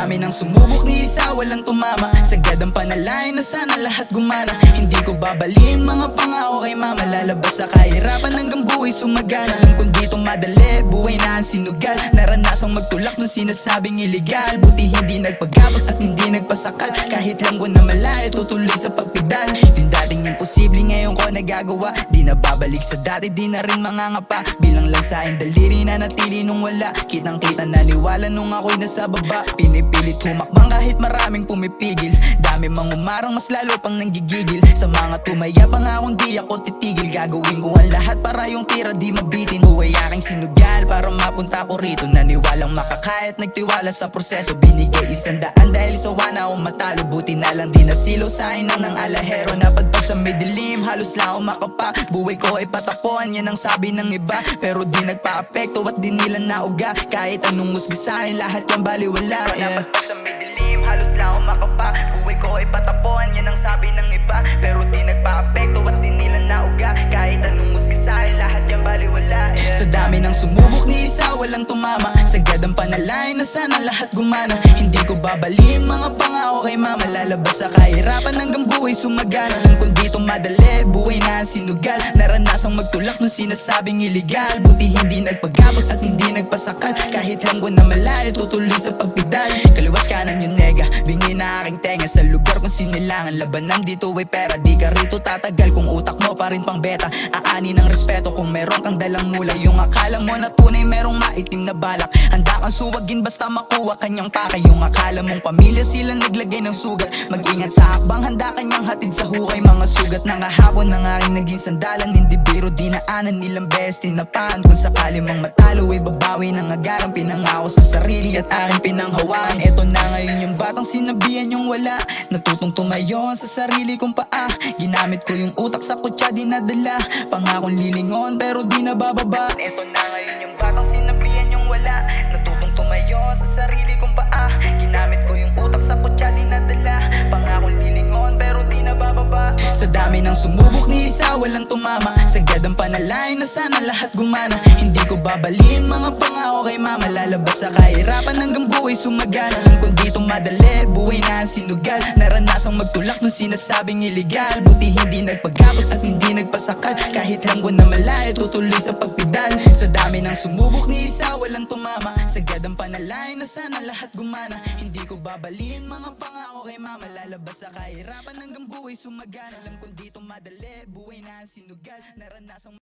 dami ng sumubok ni isa walang tumama, sagad ang panalangin na sana lahat gumana. Hindi ko babaliin mga pangako kay mama, lalabas sa kahirapan hanggang buhay sumagana. Alam kong dito madali, buhay na ang sinugal, naranasang magtulak ng sinasabing iligal. Buti hindi nagpagapos at hindi nagpasakal, kahit lang ko na malayo tutuloy sa pagpigdal. Yung dating imposible ngayon ko nagagawa, di na babalik sa dati, di na rin mangangapa. Bilang lang sa akin daliri na natili nung wala, kitang kita naniwala nung ako'y nasa baba. Pinipilit humakbang kahit maraming pumipigil, dami mang umarang mas lalo pang nanggigigil. Sa mga tumaya pa nga kung di ako titigil, gagawin ko ang lahat para yung tira di mabitin. Buhay aking sinugal para mapunta ko rito, naniwalang makakaya at nagtiwala sa proseso. Binigay 100 dahil sa wana akong matalo, buti na lang di nasilo sa akin ng alahero. Napadpag sa may dilim, halos lang ako makapa, buhay ko ay patapuan, yan ang sabi ng iba. Pero di nagpa-apekto at di nila nauga, kahit anong musga sa akin lahat yung baliwala. Napadpag sa may dilim, halos lang ako makapa, buhay ko ay patapuan, yan ang sabi ng iba. Pero di nagpa-apekto at di nila nauga, kahit anong musga sa akin lahat yung baliwala. Sa dami ng sumubok ni isa walang tumama, sagad ang panalangin na sana lahat gumana. Hindi ko babaliin mga pangako kay mama, lalabas sa kahirapan hanggang buhay sumagana. Alam kong dito madali, buhay na ang sinugal, naranasang magtulak ng sinasabing iligal. Buti hindi nagpagapos at hindi nagpasakal, kahit lang ko na malayo tutuloy sa pagpidal. Kaliwat kanan yung nega, bingi na aking tenga sa lugar kung sinilangan. Labanan dito ay pera, di ka rito tatagal kung utak mo pa rin pang beta. Aani ng respeto kung meron kang dalang mula, yung akala mo na tunay merong maitim na balak. Handa kang suwagin basta makuha kanyang paka, yung akala mong pamilya sila naglagay ng sugat. Mag-ingat sa hakbang, handa kanyang hatid sa hukay. Mga sugat ng kahapon ng aking naging sandalan, hindi biro dinaanan, nilang best tinapahan. Kung sakali mang matalo ay babawi ng agarang, pinangako sa sarili at aking pinanghawakan. Eto na ngayon yung batang sinabihan yung wala, natutong tumayo sa sarili kong paa. Ginamit ko yung utak sa kutsa dinadala, pangakong lilingon pero di nabababa. Eto na ngayon yung batang sinabihan yung wala, natutong tumayo sa sarili kong paa. Ginamit ko yung utak sa kutsa dinadala, pangakong lilingon pero di nabababa. Sa dami ng sumubok ni isa walang tumama, sagad ang panalangin na sana lahat gumana. Hindi ko babaliin mga pangako kay mama, lalabas sa kahirapan hanggang buhay sumagana. Alam kong dito madali, buhay na ang sinugal, naranasang magtulak ng sinasabing iligal. Buti hindi nagpagapos at hindi nagpasakal, kahit lang ko na malayo tutuloy sa pagpidal. Sa dami ng sumubok ni isa walang tumama, sagad ang panalangin na sana lahat gumana. Hindi ko babaliin mga pangako kay mama, lalabas sa kahirapan hanggang buhay sumagana. Alam kong dito madali, buhay na ang sinugal, naranasang